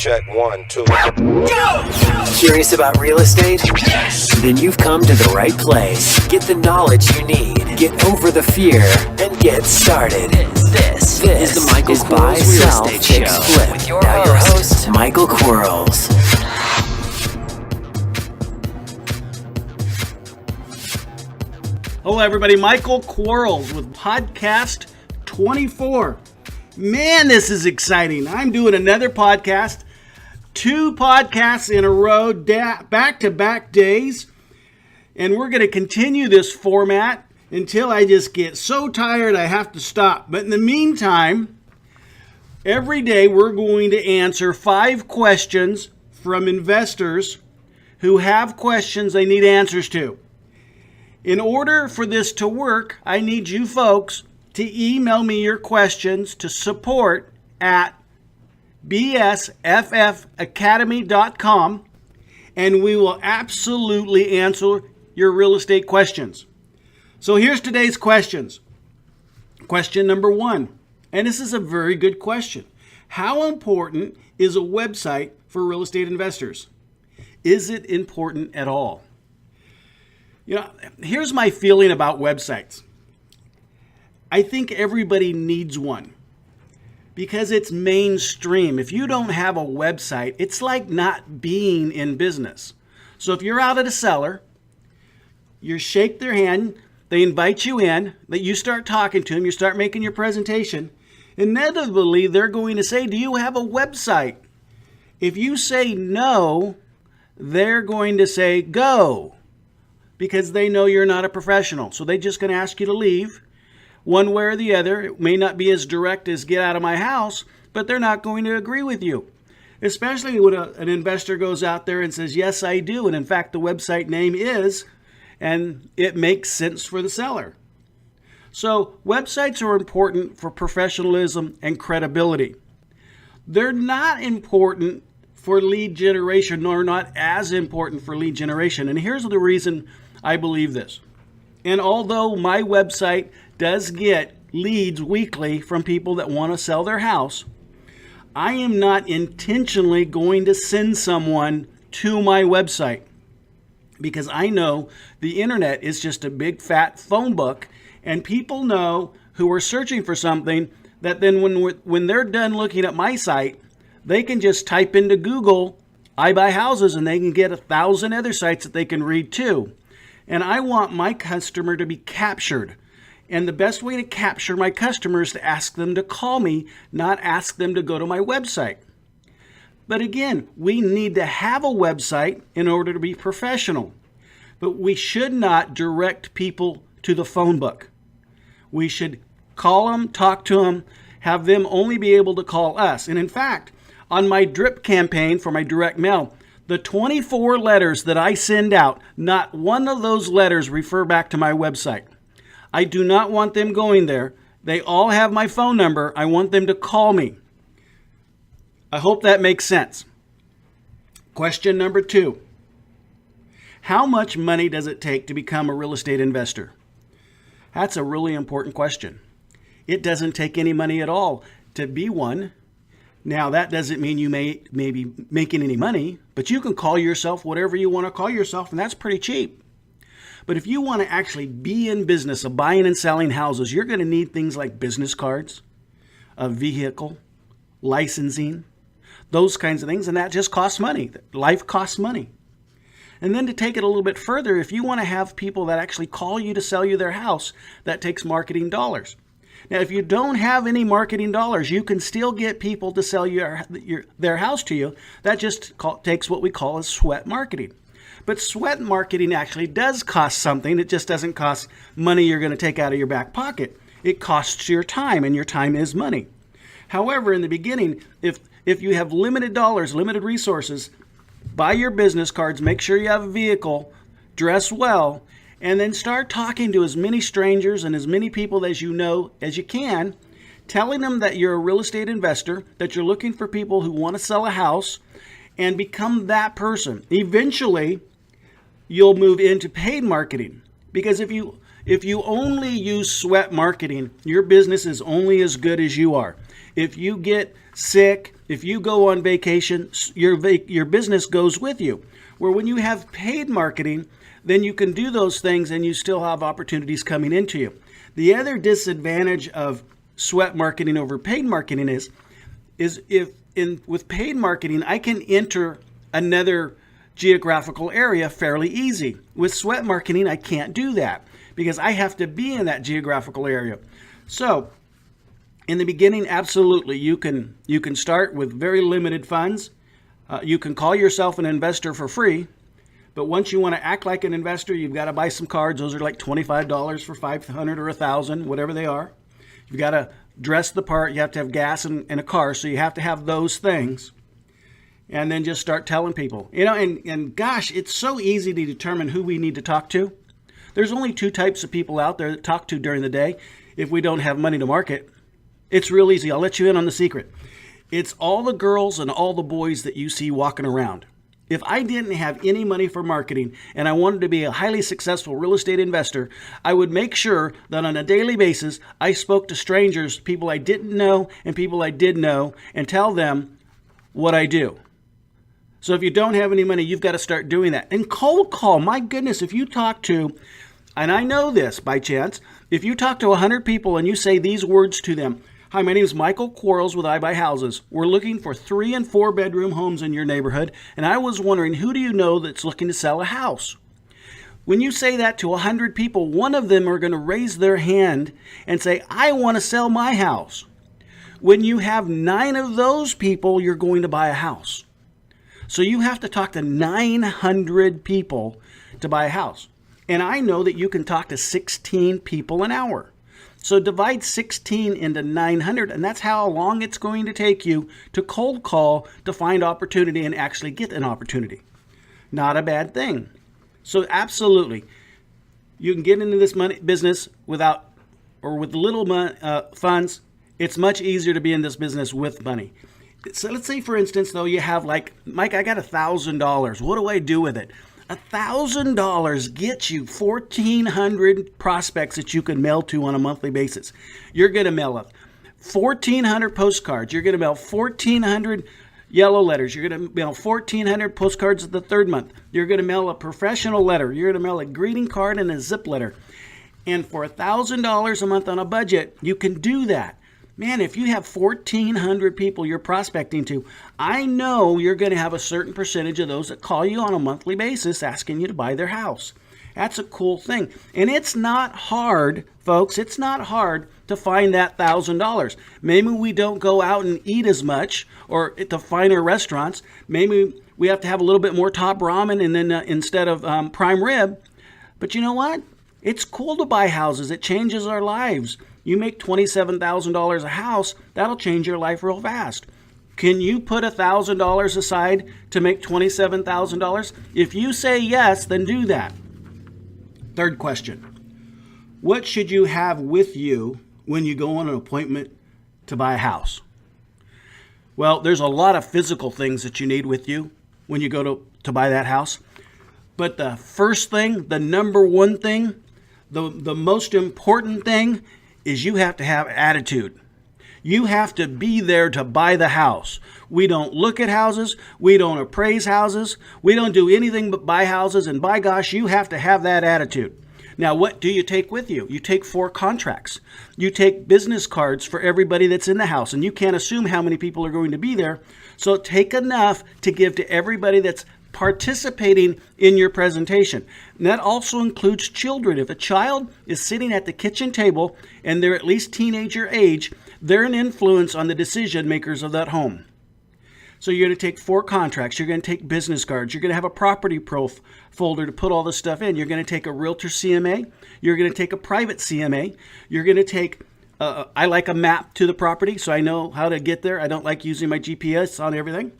Check 1, 2. Curious about real estate? Then you've come to the right place. Get the knowledge you need. Get over the fear and get started. This is the Michael Quarles Real Estate Show with your host, Michael Quarles. Hello, everybody. Michael Quarles with Podcast 24. Man, this is exciting. I'm doing another podcast, 2 podcasts in a row, back-to-back days. And we're going to continue this format until I just get so tired I have to stop. But in the meantime, every day we're going to answer 5 questions from investors who have questions they need answers to. In order for this to work, I need you folks to email me your questions to support@bsffacademy.com, and we will absolutely answer your real estate questions. So here's today's questions. Question number 1, and this is a very good question. How important is a website for real estate investors? Is it important at all? You know, here's my feeling about websites. I think everybody needs one because it's mainstream. If you don't have a website, it's like not being in business. So if you're out at a seller, you shake their hand, they invite you in, that you start talking to them, you start making your presentation. Inevitably, they're going to say, do you have a website? If you say no, they're going to say go, because they know you're not a professional. So they're just going to ask you to leave one way or the other. It may not be as direct as get out of my house, but they're not going to agree with you. Especially when an investor goes out there and says, yes, I do. And in fact, the website name is, and it makes sense for the seller. So websites are important for professionalism and credibility. They're not important for lead generation, nor not as important for lead generation. And here's the reason I believe this. And although my website does get leads weekly from people that want to sell their house, I am not intentionally going to send someone to my website because I know the internet is just a big fat phone book, and people know who are searching for something that then when they're done looking at my site, they can just type into Google, I buy houses, and they can get 1,000 other sites that they can read too. And I want my customer to be captured. And the best way to capture my customer is to ask them to call me, not ask them to go to my website. But again, we need to have a website in order to be professional. But we should not direct people to the phone book. We should call them, talk to them, have them only be able to call us. And in fact, on my drip campaign for my direct mail, the 24 letters that I send out, not one of those letters refer back to my website. I do not want them going there. They all have my phone number. I want them to call me. I hope that makes sense. Question number 2. How much money does it take to become a real estate investor? That's a really important question. It doesn't take any money at all to be one. Now, that doesn't mean you may be making any money, but you can call yourself whatever you want to call yourself, and that's pretty cheap. But if you want to actually be in business of buying and selling houses, you're going to need things like business cards, a vehicle, licensing, those kinds of things, and that just costs money. Life costs money. And then to take it a little bit further, if you want to have people that actually call you to sell you their house, that takes marketing dollars. Now, if you don't have any marketing dollars, you can still get people to sell their house to you. That just takes what we call as sweat marketing. But sweat marketing actually does cost something. It just doesn't cost money you're going to take out of your back pocket. It costs your time, and your time is money. However, in the beginning, if you have limited dollars, limited resources, buy your business cards, make sure you have a vehicle, dress well, and then start talking to as many strangers and as many people as you know as you can, telling them that you're a real estate investor, that you're looking for people who want to sell a house, and become that person. Eventually, you'll move into paid marketing, because if you only use sweat marketing, your business is only as good as you are. If you get sick, if you go on vacation, your business goes with you. Where when you have paid marketing, then you can do those things and you still have opportunities coming into you. The other disadvantage of sweat marketing over paid marketing is with paid marketing, I can enter another geographical area fairly easy. With sweat marketing, I can't do that because I have to be in that geographical area. So in the beginning, absolutely, you can start with very limited funds. You can call yourself an investor for free, but once you want to act like an investor, you've got to buy some cards. Those are like $25 for $500 or $1,000, whatever they are. You've got to dress the part. You have to have gas and a car, so you have to have those things. And then just start telling people. And gosh, it's so easy to determine who we need to talk to. There's only two types of people out there to talk to during the day if we don't have money to market. It's real easy. I'll let you in on the secret. It's all the girls and all the boys that you see walking around. If I didn't have any money for marketing and I wanted to be a highly successful real estate investor, I would make sure that on a daily basis, I spoke to strangers, people I didn't know and people I did know, and tell them what I do. So if you don't have any money, you've got to start doing that. And cold call, my goodness, if you talk to, and I know this by chance, if you talk to 100 people and you say these words to them: "Hi, my name is Michael Quarles with I Buy Houses. We're looking for 3 and 4 bedroom homes in your neighborhood, and I was wondering, who do you know that's looking to sell a house?" When you say that to 100 people, one of them are going to raise their hand and say, "I want to sell my house." When you have 9 of those people, you're going to buy a house. So you have to talk to 900 people to buy a house. And I know that you can talk to 16 people an hour. So divide 16 into 900, and that's how long it's going to take you to cold call to find opportunity and actually get an opportunity. Not a bad thing. So absolutely, you can get into this business with little funds. It's much easier to be in this business with money. So let's say, for instance, though, you have like, "Mike, I got $1,000. What do I do with it?" $1,000 gets you 1,400 prospects that you can mail to on a monthly basis. You're going to mail 1,400 postcards. You're going to mail 1,400 yellow letters. You're going to mail 1,400 postcards the third month. You're going to mail a professional letter. You're going to mail a greeting card and a zip letter. And for $1,000 a month on a budget, you can do that. Man, if you have 1,400 people you're prospecting to, I know you're going to have a certain percentage of those that call you on a monthly basis asking you to buy their house. That's a cool thing. And it's not hard, folks. It's not hard to find that $1,000. Maybe we don't go out and eat as much or at the finer restaurants. Maybe we have to have a little bit more top ramen and then instead of prime rib. But you know what? It's cool to buy houses. It changes our lives. You make $27,000 a house, that'll change your life real fast. Can you put $1,000 aside to make $27,000? If you say yes, then do that. Third question. What should you have with you when you go on an appointment to buy a house? Well, there's a lot of physical things that you need with you when you go to buy that house. But the first thing, the number one thing, the most important thing is you have to have attitude. You have to be there to buy the house. We don't look at houses. We don't appraise houses. We don't do anything but buy houses. And by gosh, you have to have that attitude. Now, what do you take with you? You take 4 contracts. You take business cards for everybody that's in the house. And you can't assume how many people are going to be there. So take enough to give to everybody that's participating in your presentation. And that also includes children. If a child is sitting at the kitchen table and they're at least teenager age, they're an influence on the decision makers of that home. So you're going to take 4 contracts. You're going to take business cards. You're going to have a property folder to put all this stuff in. You're going to take a realtor CMA. You're going to take a private CMA. You're going to take I like a map to the property so I know how to get there. I don't like using my GPS on everything.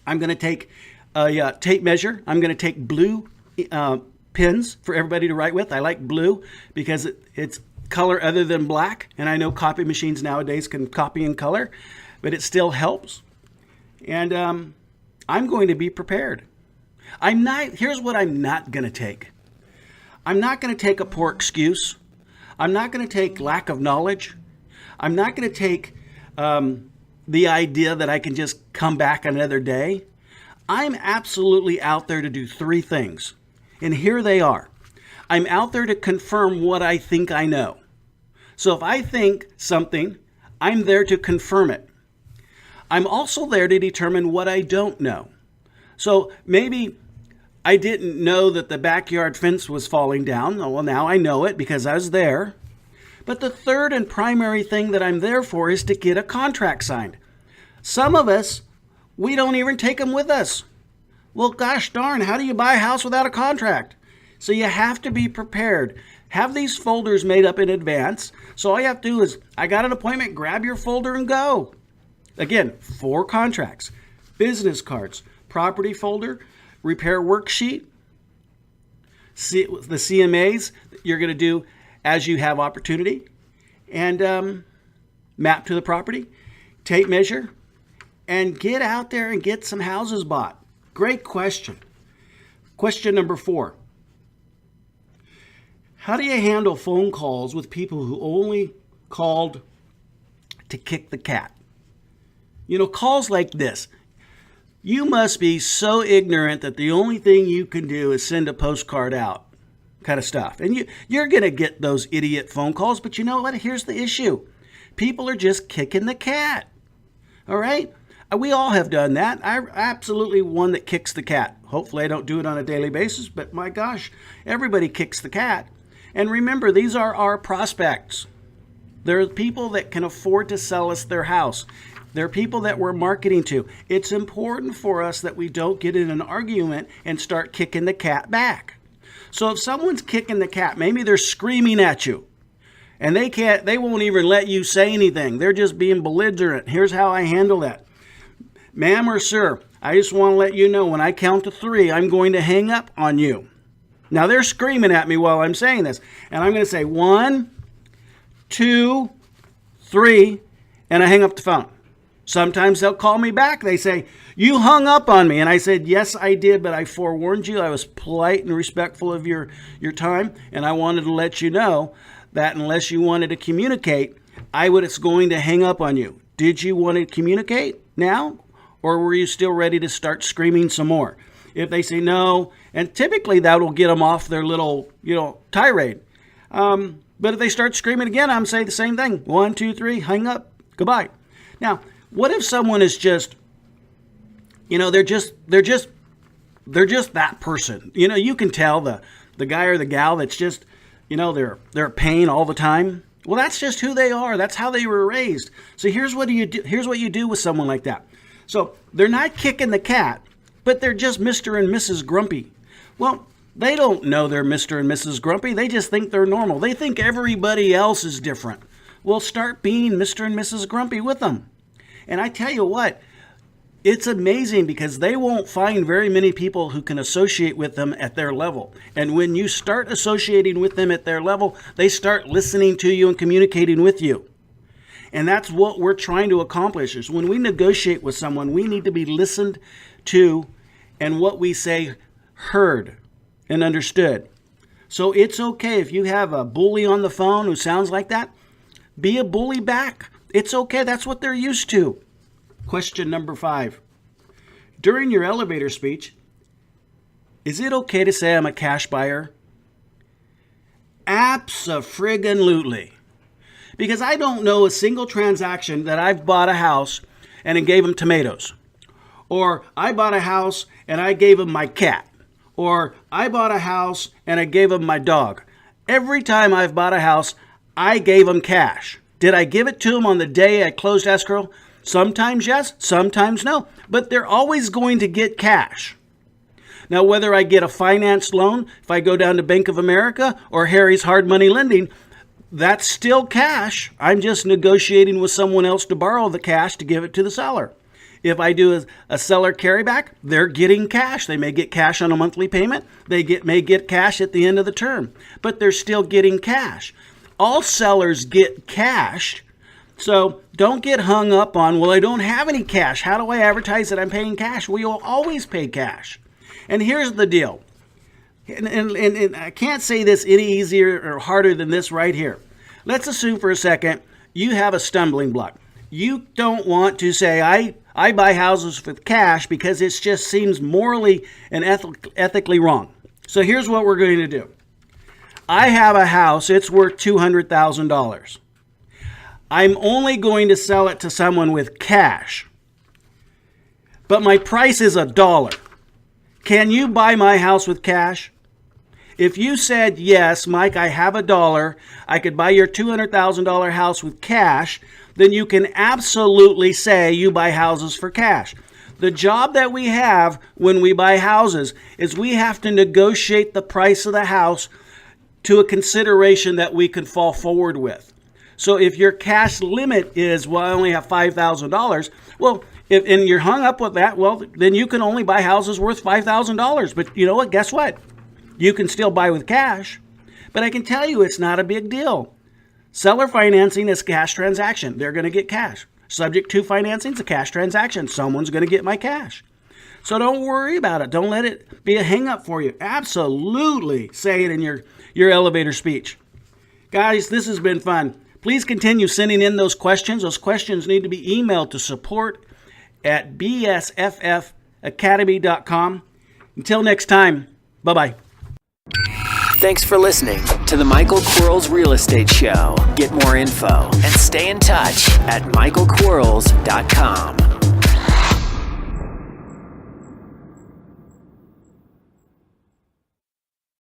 I'm going to take a tape measure. I'm going to take blue pens for everybody to write with. I like blue because it's color other than black. And I know copy machines nowadays can copy in color, but it still helps. And I'm going to be prepared. Here's what I'm not going to take. I'm not going to take a poor excuse. I'm not going to take lack of knowledge. I'm not going to take the idea that I can just come back another day. I'm absolutely out there to do three things. And here they are. I'm out there to confirm what I think I know. So if I think something, I'm there to confirm it. I'm also there to determine what I don't know. So maybe I didn't know that the backyard fence was falling down. Well, now I know it because I was there. But the third and primary thing that I'm there for is to get a contract signed. Some of us, we don't even take them with us. Well, gosh darn, how do you buy a house without a contract? So you have to be prepared. Have these folders made up in advance. So all you have to do is, I got an appointment, grab your folder and go. Again, 4 contracts, business cards, property folder, repair worksheet, the CMAs you're going to do as you have opportunity, and map to the property, tape measure, and get out there and get some houses bought. Great question. Question number 4. How do you handle phone calls with people who only called to kick the cat? You know, calls like this. You must be so ignorant that the only thing you can do is send a postcard out, kind of stuff. And you're going to get those idiot phone calls, but you know what? Here's the issue. People are just kicking the cat. All right? We all have done that. I'm absolutely one that kicks the cat. Hopefully I don't do it on a daily basis, but my gosh, everybody kicks the cat. And remember, these are our prospects. They're people that can afford to sell us their house. They're people that we're marketing to. It's important for us that we don't get in an argument and start kicking the cat back. So if someone's kicking the cat, maybe they're screaming at you and they won't even let you say anything. They're just being belligerent. Here's how I handle that. Ma'am or sir, I just want to let you know when I count to 3, I'm going to hang up on you. Now they're screaming at me while I'm saying this. And I'm going to say 1, 2, 3, and I hang up the phone. Sometimes they'll call me back. They say, you hung up on me. And I said, yes, I did, but I forewarned you. I was polite and respectful of your time. And I wanted to let you know that unless you wanted to communicate, I was going to hang up on you. Did you want to communicate now? Or were you still ready to start screaming some more? If they say no, and typically that will get them off their little, tirade. But if they start screaming again, I'm saying the same thing. 1, 2, 3, hang up, goodbye. Now, what if someone is just, they're just that person? You can tell the guy or the gal that's just, they're a pain all the time. Well, that's just who they are. That's how they were raised. So here's what you do with someone like that. So they're not kicking the cat, but they're just Mr. and Mrs. Grumpy. Well, they don't know they're Mr. and Mrs. Grumpy. They just think they're normal. They think everybody else is different. Well, start being Mr. and Mrs. Grumpy with them. And I tell you what, it's amazing because they won't find very many people who can associate with them at their level. And when you start associating with them at their level, they start listening to you and communicating with you. And that's what we're trying to accomplish is when we negotiate with someone, we need to be listened to and what we say heard and understood. So it's okay if you have a bully on the phone who sounds like that, be a bully back. It's okay. That's what they're used to. Question number 5. During your elevator speech, is it okay to say I'm a cash buyer? Abso-friggin-lutely. Because I don't know a single transaction that I've bought a house and then gave them tomatoes. Or I bought a house and I gave them my cat. Or I bought a house and I gave them my dog. Every time I've bought a house, I gave them cash. Did I give it to them on the day I closed escrow? Sometimes yes, sometimes no. But they're always going to get cash. Now, whether I get a finance loan, if I go down to Bank of America or Harry's Hard Money Lending, that's still cash. I'm just negotiating with someone else to borrow the cash to give it to the seller. If I do a seller carryback, they're getting cash. They may get cash on a monthly payment. They may get cash at the end of the term, but they're still getting cash. All sellers get cash. So don't get hung up on, well, I don't have any cash. How do I advertise that I'm paying cash? We will always pay cash. And here's the deal. And I can't say this any easier or harder than this right here. Let's assume for a second you have a stumbling block. You don't want to say, I buy houses with cash because it just seems morally and ethically wrong. So here's what we're going to do. I have a house, it's worth $200,000. I'm only going to sell it to someone with cash. But my price is $1. Can you buy my house with cash? If you said, yes, Mike, I have $1, I could buy your $200,000 house with cash, then you can absolutely say you buy houses for cash. The job that we have when we buy houses is we have to negotiate the price of the house to a consideration that we can fall forward with. So if your cash limit is, well, I only have $5,000, well, and you're hung up with that, well, then you can only buy houses worth $5,000. But you know what? Guess what? You can still buy with cash. But I can tell you it's not a big deal. Seller financing is cash transaction. They're going to get cash. Subject to financing is a cash transaction. Someone's going to get my cash. So don't worry about it. Don't let it be a hang-up for you. Absolutely say it in your elevator speech. Guys, this has been fun. Please continue sending in those questions. Those questions need to be emailed to support@bsffacademy.com. Until next time, bye-bye. Thanks for listening to the Michael Quarles Real Estate Show. Get more info and stay in touch at michaelquarles.com.